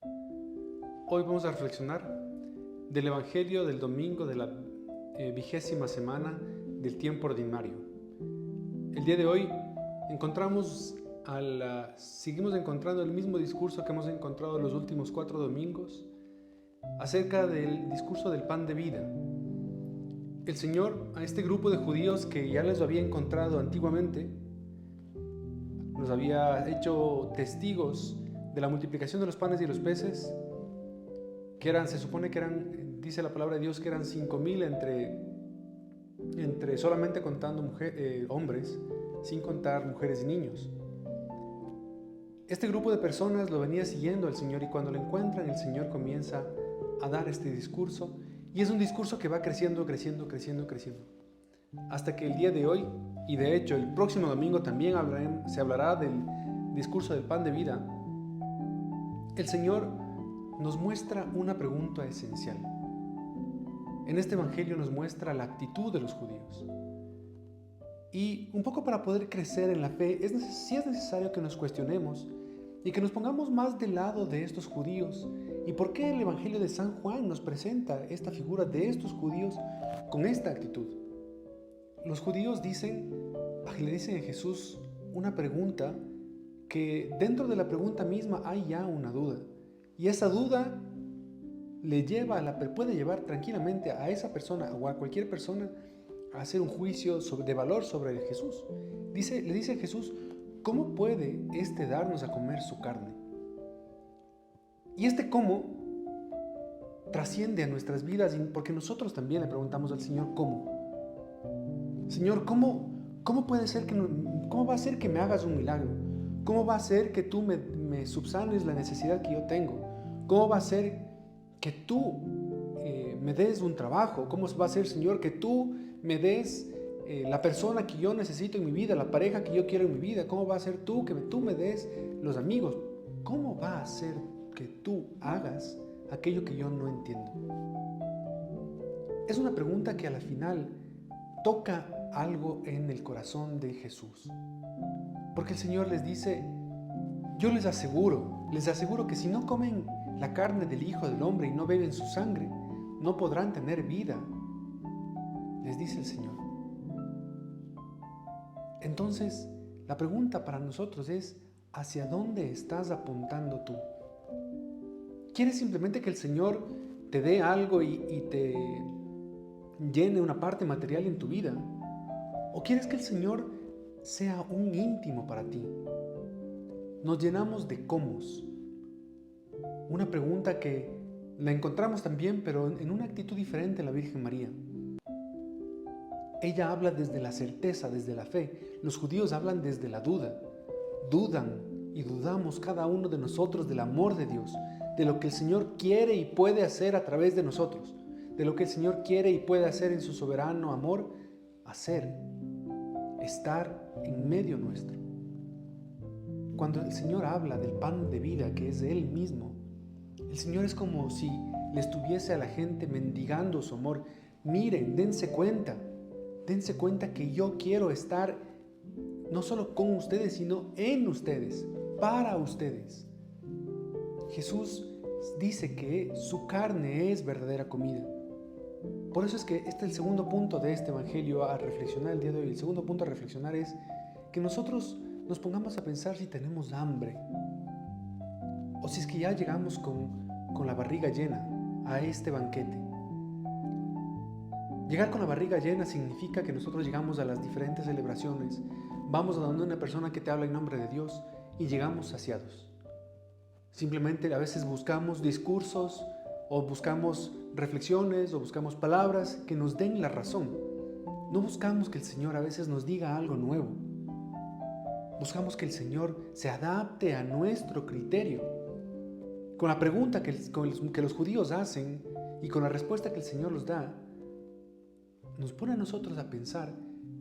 Hoy vamos a reflexionar del Evangelio del domingo de la 20ª semana del tiempo ordinario. El día de hoy seguimos encontrando el mismo discurso que hemos encontrado los últimos 4 domingos acerca del discurso del pan de vida. El Señor a este grupo de judíos que ya les había encontrado antiguamente, nos había hecho testigos de la multiplicación de los panes y los peces, se supone que eran, dice la palabra de Dios, que eran 5,000 entre solamente contando hombres, sin contar mujeres y niños. Este grupo de personas lo venía siguiendo al Señor, y cuando lo encuentran, el Señor comienza a dar este discurso, y es un discurso que va creciendo, hasta que el día de hoy, y de hecho el próximo domingo también se hablará del discurso del pan de vida, el Señor nos muestra una pregunta esencial. En este Evangelio nos muestra la actitud de los judíos. Y un poco para poder crecer en la fe, sí es necesario que nos cuestionemos y que nos pongamos más del lado de estos judíos. ¿Y por qué el Evangelio de San Juan nos presenta esta figura de estos judíos con esta actitud? Los judíos le dicen a Jesús una pregunta que dentro de la pregunta misma hay ya una duda. Y esa duda puede llevar tranquilamente a esa persona o a cualquier persona a hacer un juicio de valor sobre Jesús. Le dice a Jesús, ¿cómo puede darnos a comer su carne? Y cómo trasciende a nuestras vidas, porque nosotros también le preguntamos al Señor ¿cómo? Señor, ¿cómo puede ser cómo va a ser que me hagas un milagro? ¿Cómo va a ser que tú me subsanes la necesidad que yo tengo? ¿Cómo va a ser que tú me des un trabajo? ¿Cómo va a ser, Señor, que tú me des la persona que yo necesito en mi vida, la pareja que yo quiero en mi vida? ¿Cómo va a ser que tú me des los amigos? ¿Cómo va a ser que tú hagas aquello que yo no entiendo? Es una pregunta que a la final toca algo en el corazón de Jesús. Porque el Señor les dice, yo les aseguro que si no comen la carne del Hijo del Hombre y no beben su sangre, no podrán tener vida, les dice el Señor. Entonces, la pregunta para nosotros es, ¿hacia dónde estás apuntando tú? ¿Quieres simplemente que el Señor te dé algo y te llene una parte material en tu vida? ¿O quieres que el Señor sea un íntimo para ti? Nos llenamos de cómos. Una pregunta que la encontramos también, pero en una actitud diferente en la Virgen María. Ella habla desde la certeza, desde la fe. Los judíos hablan desde la duda. Dudan y dudamos cada uno de nosotros del amor de Dios, de lo que el Señor quiere y puede hacer a través de nosotros, de lo que el Señor quiere y puede hacer en su soberano amor, estar en medio nuestro. Cuando el Señor habla del pan de vida, que es de Él mismo, el Señor es como si le estuviese a la gente mendigando su amor. Miren, dense cuenta que yo quiero estar no solo con ustedes, sino en ustedes, para ustedes. Jesús dice que su carne es verdadera comida. Por eso es que este es el segundo punto de este Evangelio a reflexionar el día de hoy. El segundo punto a reflexionar es que nosotros nos pongamos a pensar si tenemos hambre o si es que ya llegamos con la barriga llena a este banquete. Llegar con la barriga llena significa que nosotros llegamos a las diferentes celebraciones, vamos a donde una persona que te habla en nombre de Dios y llegamos saciados. Simplemente a veces buscamos discursos o buscamos reflexiones o buscamos palabras que nos den la razón. No buscamos que el Señor a veces nos diga algo nuevo. Buscamos que el Señor se adapte a nuestro criterio. Con la pregunta que los judíos hacen y con la respuesta que el Señor los da, nos pone a nosotros a pensar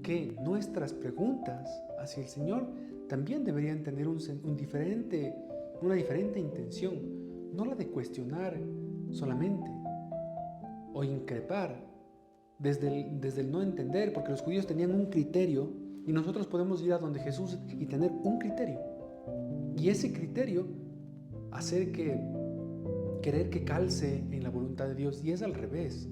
que nuestras preguntas hacia el Señor también deberían tener una diferente intención, no la de cuestionar solamente o increpar desde el no entender, porque los judíos tenían un criterio y nosotros podemos ir a donde Jesús y tener un criterio, y ese criterio hacer que querer que calce en la voluntad de Dios, y es al revés.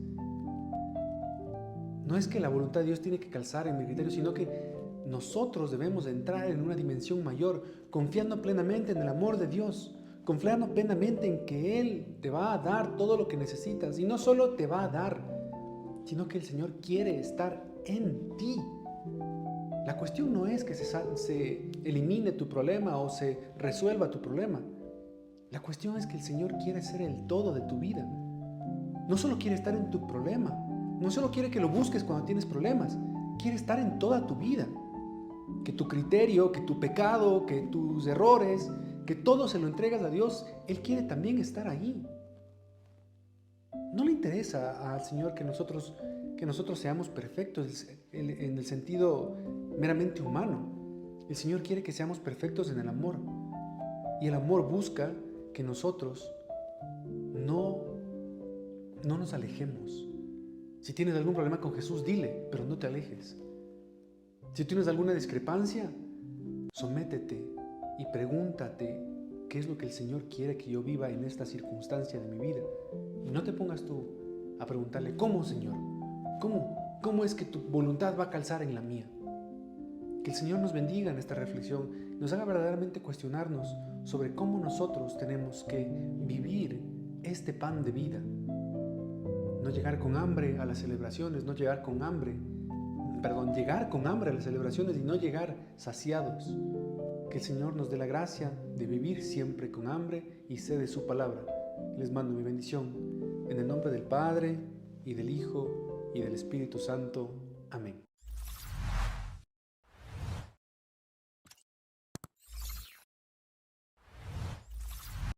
No es que la voluntad de Dios tiene que calzar en mi criterio, sino que nosotros debemos entrar en una dimensión mayor, confiando plenamente en el amor de Dios, confiando plenamente en que Él te va a dar todo lo que necesitas, y no solo te va a dar, sino que el Señor quiere estar en ti. La cuestión no es que se elimine tu problema o se resuelva tu problema. La cuestión es que el Señor quiere ser el todo de tu vida. No solo quiere estar en tu problema, no solo quiere que lo busques cuando tienes problemas, quiere estar en toda tu vida. Que tu criterio, que tu pecado, que tus errores, que todo se lo entregas a Dios, Él quiere también estar ahí. No le interesa al Señor que nosotros seamos perfectos en el sentido meramente humano. El Señor quiere que seamos perfectos en el amor. Y el amor busca que nosotros no nos alejemos. Si tienes algún problema con Jesús, dile, pero no te alejes. Si tienes alguna discrepancia, sométete y pregúntate qué es lo que el Señor quiere que yo viva en esta circunstancia de mi vida. Y no te pongas tú a preguntarle, ¿cómo, Señor? ¿Cómo es que tu voluntad va a calzar en la mía? Que el Señor nos bendiga en esta reflexión, nos haga verdaderamente cuestionarnos sobre cómo nosotros tenemos que vivir este pan de vida. No llegar con hambre a las celebraciones, llegar con hambre a las celebraciones y no llegar saciados. Que el Señor nos dé la gracia de vivir siempre con hambre y sed de su palabra. Les mando mi bendición en el nombre del Padre y del Hijo y del Espíritu Santo. Amén.